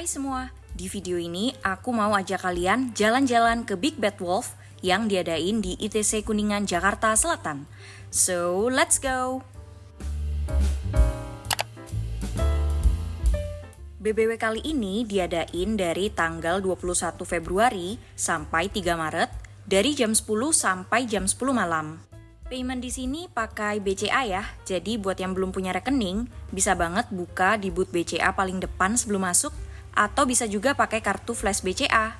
Hai semua, di video ini aku mau ajak kalian jalan-jalan ke Big Bad Wolf yang diadain di ITC Kuningan, Jakarta Selatan. So, let's go! BBW kali ini diadain dari tanggal 21 Februari sampai 3 Maret dari jam 10 sampai jam 10 malam. Payment di sini pakai BCA ya, jadi buat yang belum punya rekening, bisa banget buka di booth BCA paling depan sebelum masuk, atau bisa juga pakai kartu flash BCA.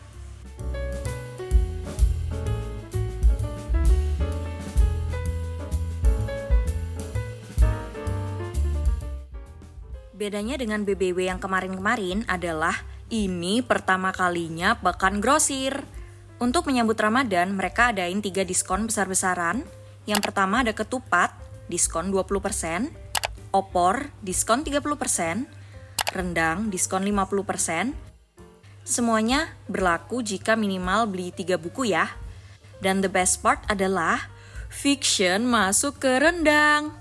Bedanya dengan BBW yang kemarin-kemarin adalah ini pertama kalinya pekan grosir. Untuk menyambut Ramadan, mereka adain 3 diskon besar-besaran. Yang pertama ada ketupat, diskon 20%, opor, diskon 30%, rendang, diskon 50%. Semuanya berlaku jika minimal beli 3 buku ya. Dan the best part adalah fiction masuk ke rendang.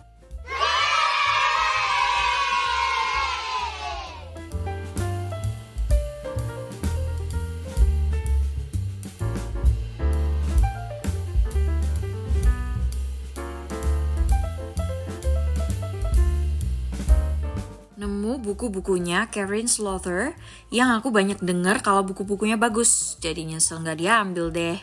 Nemu buku-bukunya Karin Slaughter yang aku banyak denger kalau buku-bukunya bagus, jadi nyesel nggak diambil deh.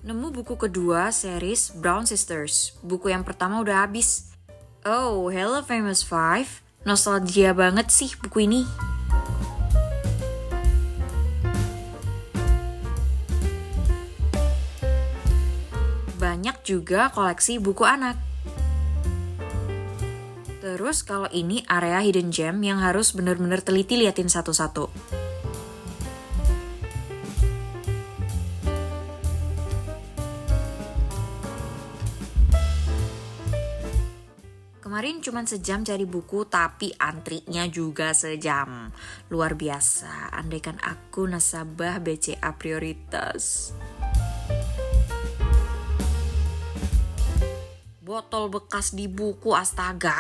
Nemu buku kedua series Brown Sisters. Buku yang pertama udah habis. Oh, Hello Famous Five. Nostalgia banget sih buku ini. Banyak juga koleksi buku anak. Terus kalau ini area hidden gem yang harus bener-bener teliti liatin satu-satu. Kemarin cuma sejam cari buku, tapi antrinya juga sejam. Luar biasa, andaikan aku nasabah BCA prioritas. Botol bekas di buku, astaga.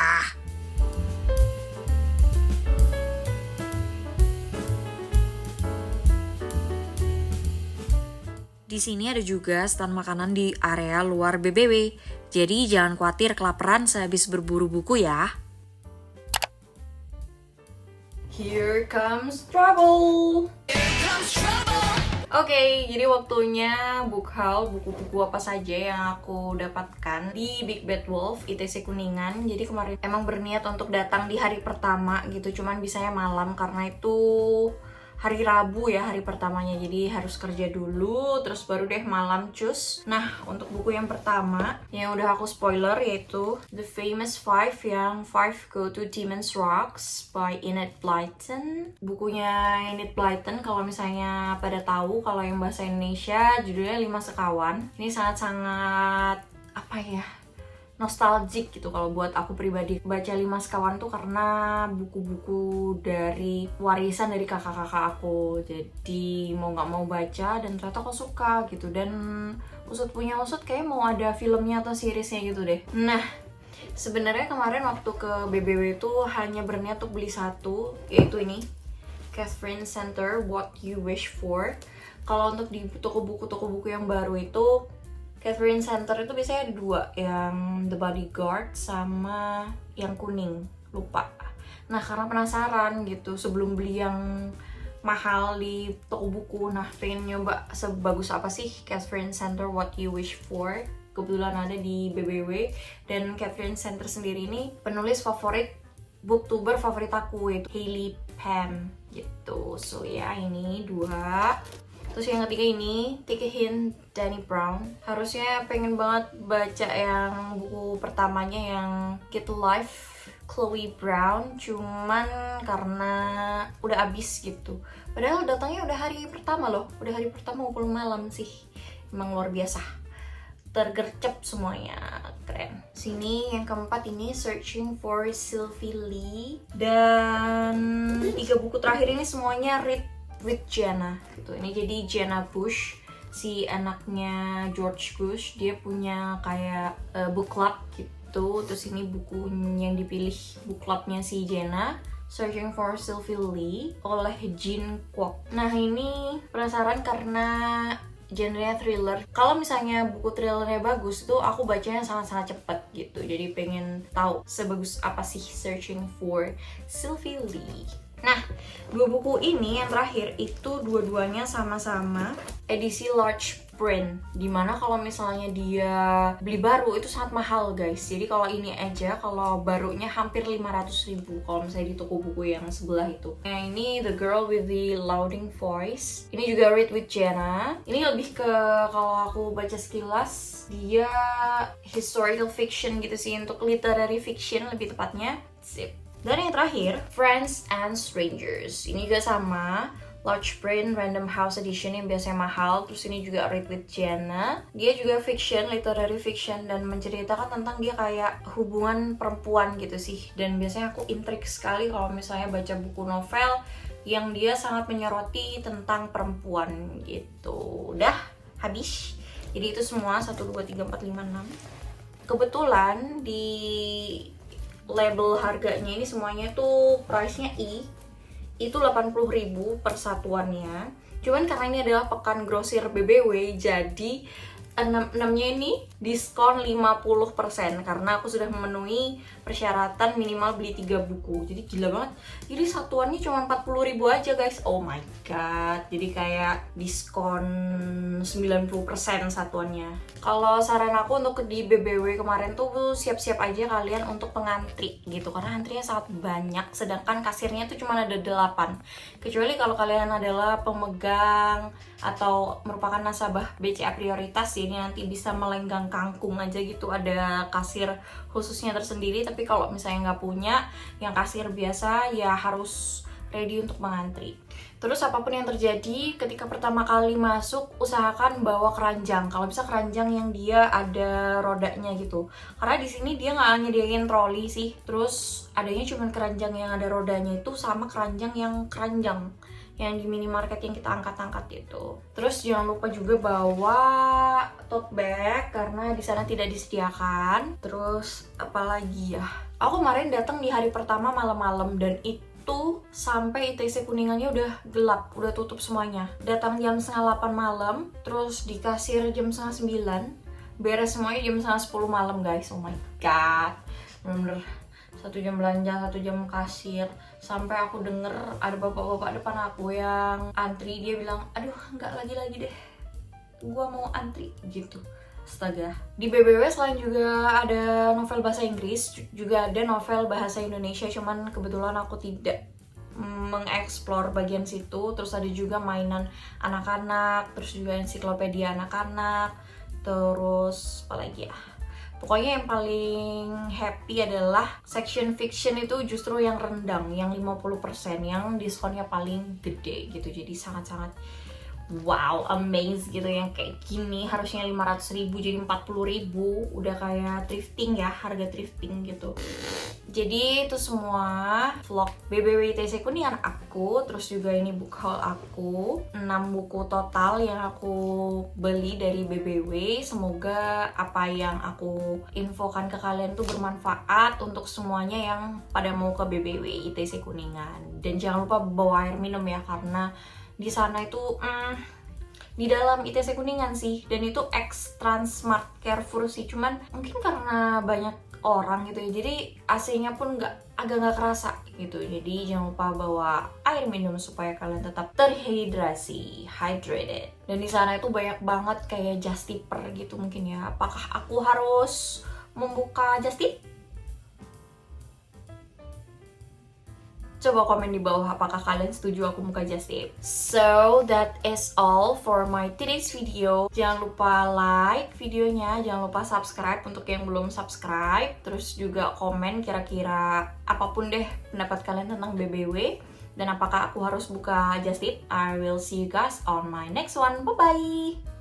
Di sini ada juga stand makanan di area luar BBW. Jadi jangan khawatir kelaparan sehabis berburu buku ya. Here comes trouble. Oke, jadi waktunya book haul buku-buku apa saja yang aku dapatkan di Big Bad Wolf ITC Kuningan. Jadi kemarin emang berniat untuk datang di hari pertama gitu, cuman bisanya malam karena itu hari Rabu ya, hari pertamanya, jadi harus kerja dulu terus baru deh malam cus. Nah, untuk buku yang pertama yang udah aku spoiler yaitu The Famous Five yang Five Go to Demon's Rocks by Enid Blyton. Bukunya Enid Blyton kalau misalnya pada tahu, kalau yang bahasa Indonesia judulnya 5 Sekawan. Ini sangat-sangat apa ya, nostalgic gitu kalau buat aku pribadi. Baca 5 Sekawan tuh karena buku-buku dari warisan dari kakak-kakak aku, jadi mau nggak mau baca dan ternyata aku suka gitu. Dan usut punya usut kayak mau ada filmnya atau seriesnya gitu deh. Nah, sebenarnya kemarin waktu ke BBW itu hanya berniat untuk beli satu, yaitu ini Katherine Center What You Wish For. Kalau untuk di toko buku yang baru itu Katherine Center itu biasanya ada 2, yang The Bodyguard sama yang kuning, lupa. Nah, karena penasaran gitu sebelum beli yang mahal di toko buku, nah pengen nyoba sebagus apa sih Katherine Center What You Wish For. Kebetulan ada di BBW, dan Katherine Center sendiri ini penulis favorit, booktuber favorit aku, yaitu Hailey Pam gitu. So ya, ini 2. Terus yang ketiga ini, Take a Hint, Danny Brown. Harusnya pengen banget baca yang buku pertamanya yang Get Life, Chloe Brown. Cuman karena udah abis gitu. Padahal datangnya udah hari pertama loh. Udah hari pertama malam sih. Emang luar biasa. Tergercep semuanya, keren. Terus ini yang keempat ini Searching for Sylvie Lee. Dan 3 buku terakhir ini semuanya Read with Jenna gitu. Ini jadi Jenna Bush, si anaknya George Bush. Dia punya kayak book club gitu. Terus ini buku yang dipilih book clubnya si Jenna, Searching for Sylvie Lee oleh Jean Kwok. Nah ini penasaran karena genre thriller. Kalau misalnya buku thrillernya bagus tuh aku bacanya sangat-sangat cepet gitu. Jadi pengen tahu sebagus apa sih Searching for Sylvie Lee. Nah, 2 buku ini yang terakhir itu dua-duanya sama-sama edisi large print. Dimana kalau misalnya dia beli baru itu sangat mahal guys. Jadi kalau ini aja, kalau barunya hampir 500.000 kalau misalnya di toko buku yang sebelah itu. Nah ini The Girl with the Louding Voice. Ini juga Read with Jenna. Ini lebih ke, kalau aku baca sekilas, dia historical fiction gitu sih, untuk literary fiction lebih tepatnya. Sip. Dan yang terakhir, Friends and Strangers. Ini juga sama, large print, random house edition yang biasanya mahal. Terus ini juga Read with Jenna. Dia juga fiction, literary fiction, dan menceritakan tentang dia kayak hubungan perempuan gitu sih. Dan biasanya aku intrik sekali kalau misalnya baca buku novel yang dia sangat menyoroti tentang perempuan gitu. Udah, habis. Jadi itu semua, 1, 2, 3, 4, 5, 6. Kebetulan di label harganya ini semuanya tuh price-nya itu 80.000 per satuannya. Cuman karena ini adalah pekan grosir BBW, jadi 6-nya ini diskon 50% karena aku sudah memenuhi persyaratan minimal beli 3 buku. Jadi gila banget. Jadi satuannya cuma 40.000 aja guys. Oh my god. Jadi kayak diskon 90% satuannya. Kalau saran aku untuk di BBW kemarin tuh siap-siap aja kalian untuk pengantri gitu, karena antrinya sangat banyak, sedangkan kasirnya tuh cuma ada 8. Kecuali kalau kalian adalah pemegang atau merupakan nasabah BCA prioritas, ini nanti bisa melenggang kangkung aja gitu, ada kasir khususnya tersendiri. Tapi kalau misalnya nggak punya, yang kasir biasa ya harus ready untuk mengantri. Terus apapun yang terjadi ketika pertama kali masuk, usahakan bawa keranjang. Kalau bisa keranjang yang dia ada rodanya gitu. Karena di sini dia nggak nyediain troli sih. Terus adanya cuma keranjang yang ada rodanya itu sama keranjang yang di minimarket yang kita angkat-angkat gitu. Terus jangan lupa juga bawa tote bag karena di sana tidak disediakan. Terus apalagi ya? Aku kemarin datang di hari pertama malam-malam dan itu sampai ITC Kuningannya udah gelap, udah tutup semuanya. Datang jam 7:30 malam, terus di kasir jam 8:30, beres semuanya jam 9:30 malam guys. Oh my god, bener-bener 1 jam belanja, 1 jam kasir. Sampai aku denger ada bapak-bapak depan aku yang antri, dia bilang, aduh nggak lagi-lagi deh, gua mau antri gitu. Astaga. Di BBW selain juga ada novel bahasa Inggris, juga ada novel bahasa Indonesia, cuman kebetulan aku tidak mengeksplor bagian situ. Terus ada juga mainan anak-anak, terus juga ensiklopedia anak-anak, terus apa lagi ya? Pokoknya yang paling happy adalah section fiction itu justru yang rendang, yang 50%, yang diskonnya paling gede gitu. Jadi sangat-sangat wow, amazed gitu, yang kayak gini harusnya 500.000 jadi 40.000, udah kayak thrifting ya, harga thrifting gitu. Jadi itu semua vlog BBW ITC Kuningan aku, terus juga ini book haul aku, 6 buku total yang aku beli dari BBW. Semoga apa yang aku infokan ke kalian tuh bermanfaat untuk semuanya yang pada mau ke BBW ITC Kuningan. Dan jangan lupa bawa air minum ya, karena di sana itu di dalam ITC Kuningan sih, dan itu X Transmart Carrefour sih, cuman mungkin karena banyak orang gitu ya, jadi AC-nya pun agak nggak kerasa gitu. Jadi jangan lupa bawa air minum supaya kalian tetap terhidrasi, hydrated. Dan di sana itu banyak banget kayak just tipper gitu mungkin ya. Apakah aku harus membuka just tip? Coba komen di bawah apakah kalian setuju aku buka just tip. So that is all for my today's video. Jangan lupa like videonya, jangan lupa subscribe untuk yang belum subscribe. Terus juga komen kira-kira apapun deh pendapat kalian tentang BBW. Dan apakah aku harus buka just tip. I will see you guys on my next one. Bye bye.